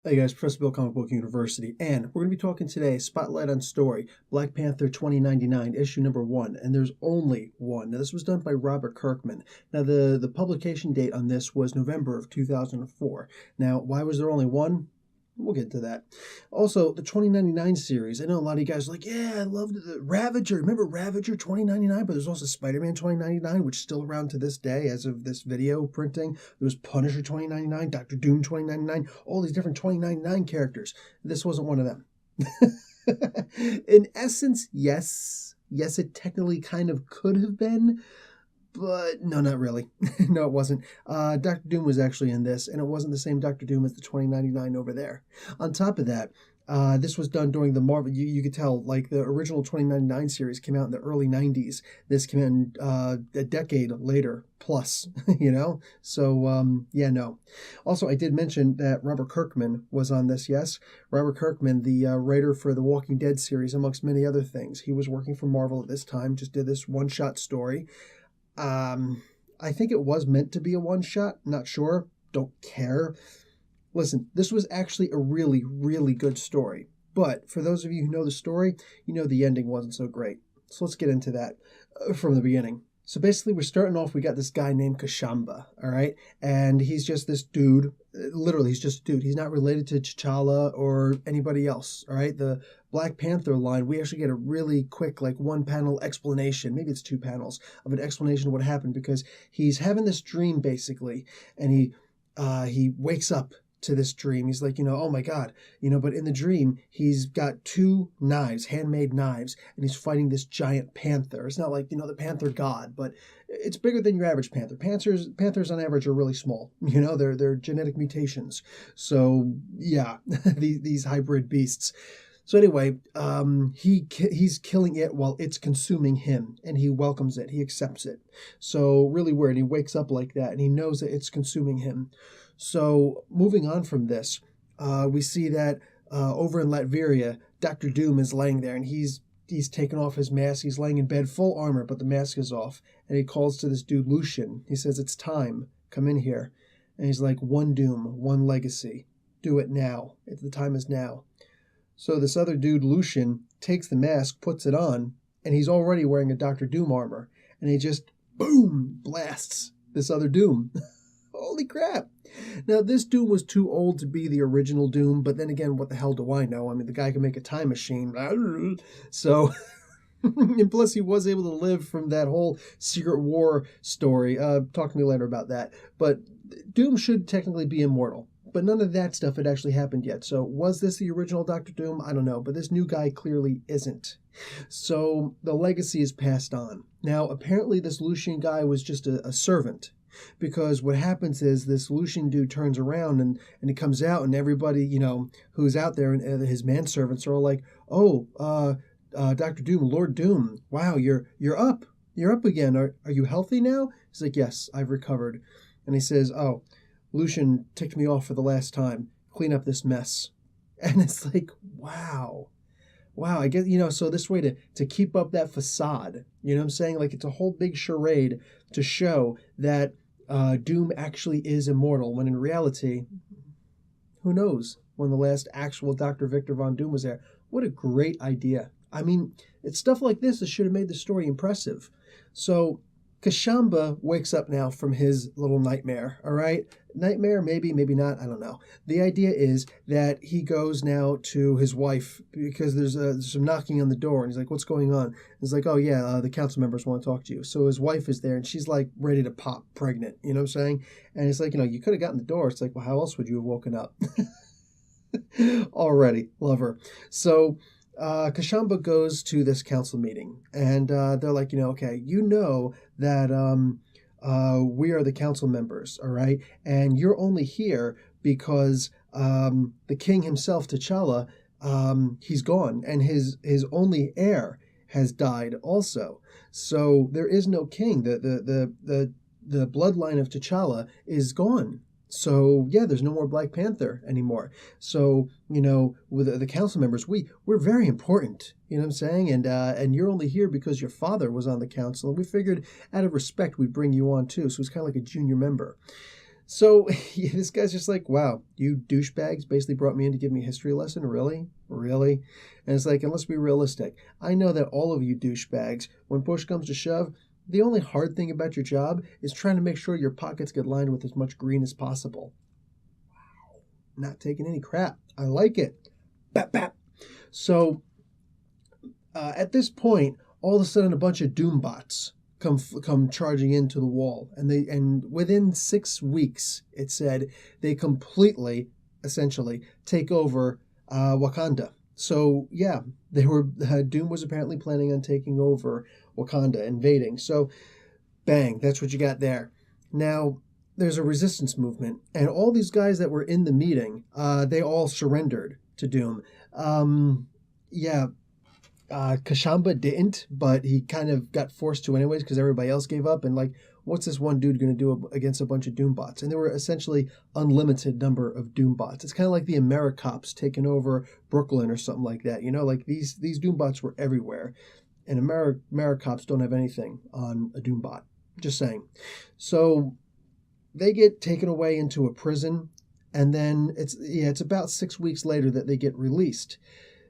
Hey guys, Professor Bill Comic Book University, and we're going to be talking today, Spotlight on Story, Black Panther 2099, issue number 1, and there's only one. Now, this was done by Robert Kirkman. Now, the publication date on this was November of 2004. Now, why was there only one? We'll get to that. Also, the 2099 series. I know a lot of you guys are like, yeah, I loved the Ravager. Remember Ravager 2099? But there's also Spider-Man 2099, which is still around to this day as of this video printing. There was Punisher 2099, Doctor Doom 2099, all these different 2099 characters. This wasn't one of them. In essence, yes. Yes, it technically kind of could have been. But no, not really. No, it wasn't. Doctor Doom was actually in this, and it wasn't the same Doctor Doom as the 2099 over there. On top of that, this was done during the Marvel. You could tell, like, the original 2099 series came out in the early 90s. This came out a decade later, plus, you know? So, yeah, no. Also, I did mention that Robert Kirkman was on this, yes? Robert Kirkman, the writer for the Walking Dead series, amongst many other things. He was working for Marvel at this time, just did this one-shot story. I think it was meant to be a one-shot. Not sure. Don't care. Listen, this was actually a really, really good story. But for those of you who know the story, you know the ending wasn't so great. So let's get into that from the beginning. So basically, we're starting off, we got this guy named Kashamba, all right? And he's just this dude. Literally, he's just a dude. He's not related to T'Challa or anybody else, all right? The Black Panther line, we actually get a really quick, like, one-panel explanation. Maybe it's 2 panels of an explanation of what happened, because he's having this dream, basically, and he wakes up to this dream. He's like, oh my God, but in the dream, he's got 2 knives, handmade knives, and he's fighting this giant panther. It's not like, the panther god, but it's bigger than your average panther. Panthers on average are really small. They're genetic mutations. So yeah, these hybrid beasts. So anyway, he's killing it while it's consuming him, and he welcomes it. He accepts it. So really weird. He wakes up like that, and he knows that it's consuming him. So moving on from this, we see that over in Latveria, Dr. Doom is laying there, and he's taken off his mask. He's laying in bed, full armor, but the mask is off. And he calls to this dude, Lucian. He says, "It's time. Come in here." And he's like, "One doom, one legacy. Do it now. The time is now." So this other dude, Lucian, takes the mask, puts it on, and he's already wearing a Dr. Doom armor. And he just, boom, blasts this other Doom. Holy crap. Now, this Doom was too old to be the original Doom, but then again, what the hell do I know? I mean, the guy can make a time machine. So, and plus he was able to live from that whole Secret War story. Talk to me later about that. But Doom should technically be immortal. But none of that stuff had actually happened yet. So was this the original Dr. Doom? I don't know. But this new guy clearly isn't. So the legacy is passed on. Now, apparently this Lucian guy was just a servant. Because what happens is this Lucian dude turns around and he comes out, and everybody, who's out there, and his manservants are all like, "Oh, Dr. Doom, Lord Doom, wow, you're up. You're up again. Are you healthy now?" He's like, "Yes, I've recovered." And he says, "Oh, Lucian ticked me off for the last time. Clean up this mess." And it's like, wow, I guess, so this way to keep up that facade, what I'm saying? Like, it's a whole big charade to show that Doom actually is immortal, when in reality, who knows when the last actual Dr. Victor Von Doom was there. What a great idea. I mean, it's stuff like this that should have made the story impressive. So Kashamba wakes up now from his little nightmare, all right? Nightmare, maybe, maybe not, I don't know. The idea is that he goes now to his wife because there's some knocking on the door, and he's like, "What's going on?" He's like, "Oh, yeah, the council members want to talk to you." So his wife is there, and she's like ready to pop pregnant, you know what I'm saying? And it's like, you could have gotten the door. It's like, well, how else would you have woken up? Already, love her. So Kashamba goes to this council meeting, and they're like, okay, that we are the council members, all right? And you're only here because the king himself, T'Challa, he's gone, and his only heir has died also. So there is no king. The bloodline of T'Challa is gone. So yeah, there's no more Black Panther anymore. So with the council members, we're very important. You know what I'm saying? And you're only here because your father was on the council, and we figured out of respect we'd bring you on too. So it's kind of like a junior member. So this guy's just like, wow, you douchebags basically brought me in to give me a history lesson? Really? Really? And it's like, and let's be realistic. I know that all of you douchebags, when push comes to shove, the only hard thing about your job is trying to make sure your pockets get lined with as much green as possible. Wow. Not taking any crap. I like it. Bap, bap. So at this point, all of a sudden, a bunch of Doombots come charging into the wall, and within 6 weeks, it said they completely, essentially, take over Wakanda. So yeah, Doom was apparently planning on taking over Wakanda, invading. So bang, that's what you got there. Now there's a resistance movement, and all these guys that were in the meeting, they all surrendered to Doom. Yeah, Kashamba didn't, but he kind of got forced to anyways because everybody else gave up. And like, what's this one dude going to do against a bunch of Doombots? And there were essentially unlimited number of Doombots. It's kind of like the Americops taking over Brooklyn or something like that. You know, like these Doombots were everywhere, and Americops don't have anything on a Doombot. Just saying. So they get taken away into a prison, and then it's about 6 weeks later that they get released.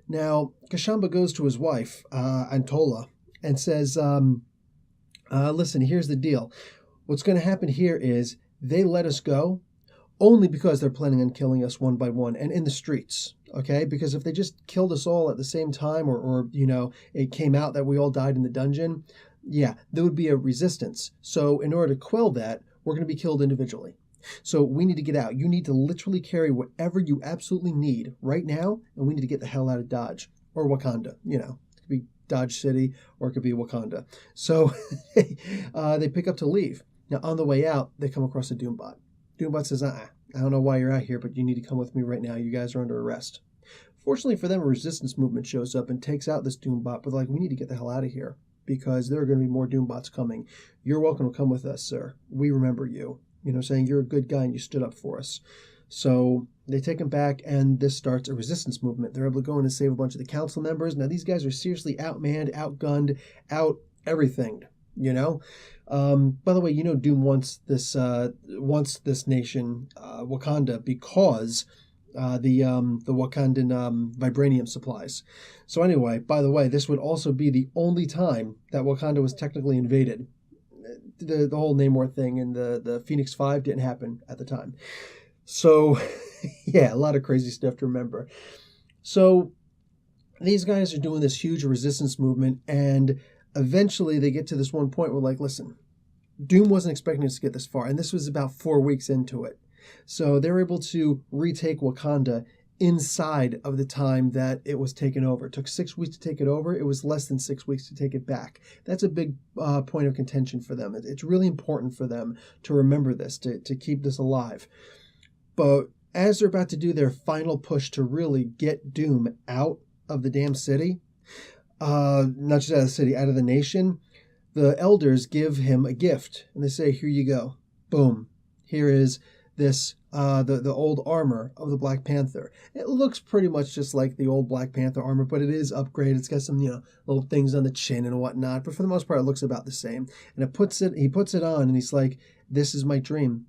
Now, Kashamba goes to his wife, Antola, and says, listen, here's the deal. What's going to happen here is they let us go only because they're planning on killing us one by one and in the streets, okay? Because if they just killed us all at the same time or it came out that we all died in the dungeon, yeah, there would be a resistance. So in order to quell that, we're going to be killed individually. So we need to get out. You need to literally carry whatever you absolutely need right now, and we need to get the hell out of Dodge or Wakanda. You know, it could be Dodge City or it could be Wakanda. So they pick up to leave. Now, on the way out, they come across a Doombot. Doombot says, I don't know why you're out here, but you need to come with me right now. You guys are under arrest. Fortunately for them, a resistance movement shows up and takes out this Doombot, but like, we need to get the hell out of here because there are going to be more Doombots coming. You're welcome to come with us, sir. We remember you. You know, saying you're a good guy and you stood up for us. So they take him back, and this starts a resistance movement. They're able to go in and save a bunch of the council members. Now, these guys are seriously outmanned, outgunned, out everything, you know? By the way, you know Doom wants this nation, Wakanda, because the Wakandan vibranium supplies. So anyway, by the way, this would also be the only time that Wakanda was technically invaded. The whole Namor thing and the Phoenix 5 didn't happen at the time. So, yeah, a lot of crazy stuff to remember. So, these guys are doing this huge resistance movement, and eventually they get to this one point where, like, listen, Doom wasn't expecting us to get this far, and this was about 4 weeks into it. So, they're able to retake Wakanda inside of the time that it was taken over. It took 6 weeks to take it over. It was less than 6 weeks to take it back. That's a big point of contention for them. It's really important for them to remember this, to keep this alive. But as they're about to do their final push to really get Doom out of the damn city, not just out of the city, out of the nation, the elders give him a gift. And they say, here you go. Boom. Here is this the old armor of the Black Panther. It looks pretty much just like the old Black Panther armor, but it is upgraded. It's got some little things on the chin and whatnot, but for the most part, it looks about the same. And he puts it on, and he's like, "This is my dream.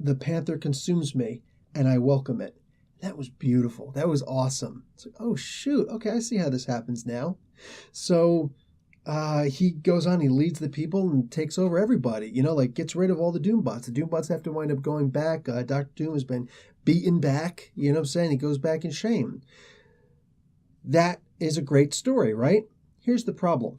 The Panther consumes me, and I welcome it." That was beautiful. That was awesome. It's like, oh shoot, okay, I see how this happens now. So he goes on, he leads the people and takes over everybody, like gets rid of all the Doombots. The Doombots have to wind up going back. Dr. Doom has been beaten back, you know what I'm saying? He goes back in shame. That is a great story, right? Here's the problem.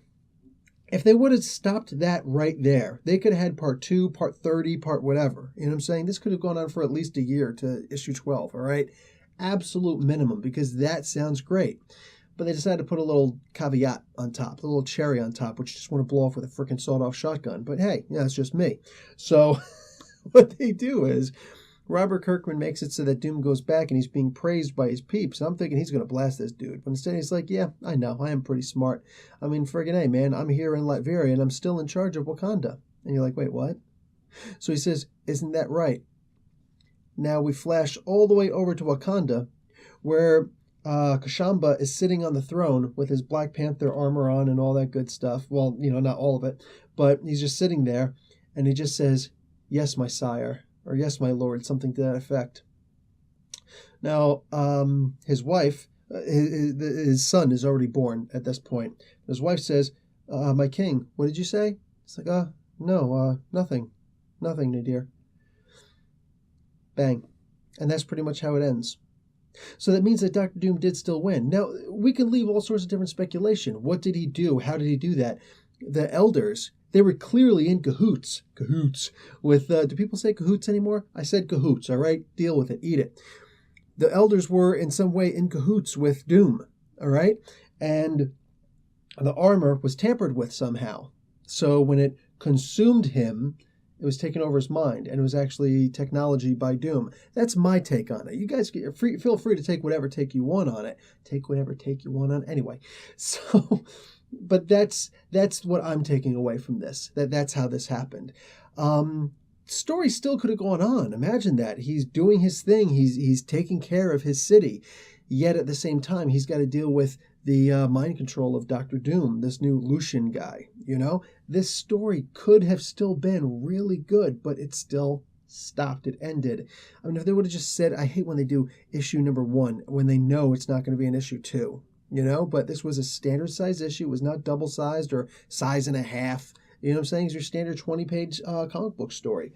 If they would have stopped that right there, they could have had part 2, part 30, part whatever. You know what I'm saying? This could have gone on for at least a year to issue 12, all right? Absolute minimum, because that sounds great. But they decided to put a little caveat on top, a little cherry on top, which you just want to blow off with a freaking sawed-off shotgun. But hey, that's just me. So what they do is Robert Kirkman makes it so that Doom goes back and he's being praised by his peeps. I'm thinking he's going to blast this dude. But instead he's like, yeah, I know. I am pretty smart. I mean, friggin' hey, man, I'm here in Latveria and I'm still in charge of Wakanda. And you're like, wait, what? So he says, isn't that right? Now we flash all the way over to Wakanda, where Kashamba is sitting on the throne with his Black Panther armor on and all that good stuff. Well, not all of it, but he's just sitting there and he just says, yes, my sire. or yes, my lord, something to that effect. Now, his wife, his son is already born at this point. His wife says, my king, what did you say? It's like, no, nothing, Nadir. Bang. And that's pretty much how it ends. So that means that Doctor Doom did still win. Now, we can leave all sorts of different speculation. What did he do? How did he do that? The elders, they were clearly in cahoots. Cahoots. With, do people say cahoots anymore? I said cahoots, all right? Deal with it. Eat it. The elders were in some way in cahoots with Doom, all right? And the armor was tampered with somehow. So when it consumed him, it was taken over his mind, and it was actually technology by Doom. That's my take on it. You guys feel free to take whatever take you want on it. Take whatever take you want on it. Anyway, so, but that's what I'm taking away from this. That's how this happened. Story still could have gone on. Imagine that. He's doing his thing. He's taking care of his city. Yet at the same time, he's got to deal with the mind control of Dr. Doom, this new Lucian guy, you know? This story could have still been really good, but it still stopped. It ended. I mean, if they would have just said, I hate when they do issue number 1, when they know it's not going to be an issue 2, you know? But this was a standard size issue. It was not double-sized or size and a half. You know what I'm saying? It's your standard 20-page comic book story.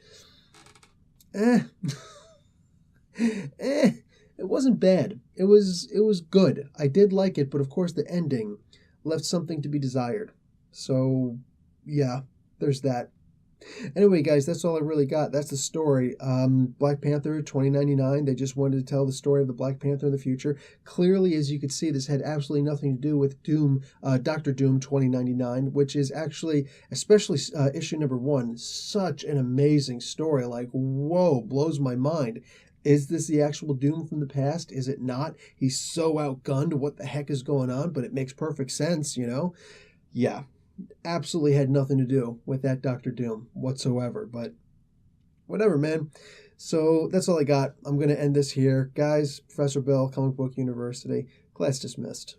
It wasn't bad. It was good. I did like it, but of course the ending left something to be desired. So, yeah, there's that. Anyway, guys, that's all I really got. That's the story. Black Panther 2099. They just wanted to tell the story of the Black Panther in the future. Clearly, as you can see, this had absolutely nothing to do with Doom, Dr. Doom 2099, which is actually, especially issue number 1, such an amazing story. Like, whoa, blows my mind. Is this the actual Doom from the past? Is it not? He's so outgunned. What the heck is going on? But it makes perfect sense, you know? Yeah. Absolutely had nothing to do with that Dr. Doom whatsoever, but whatever, man. So that's all I got. I'm going to end this here. Guys, Professor Bill, Comic Book University, class dismissed.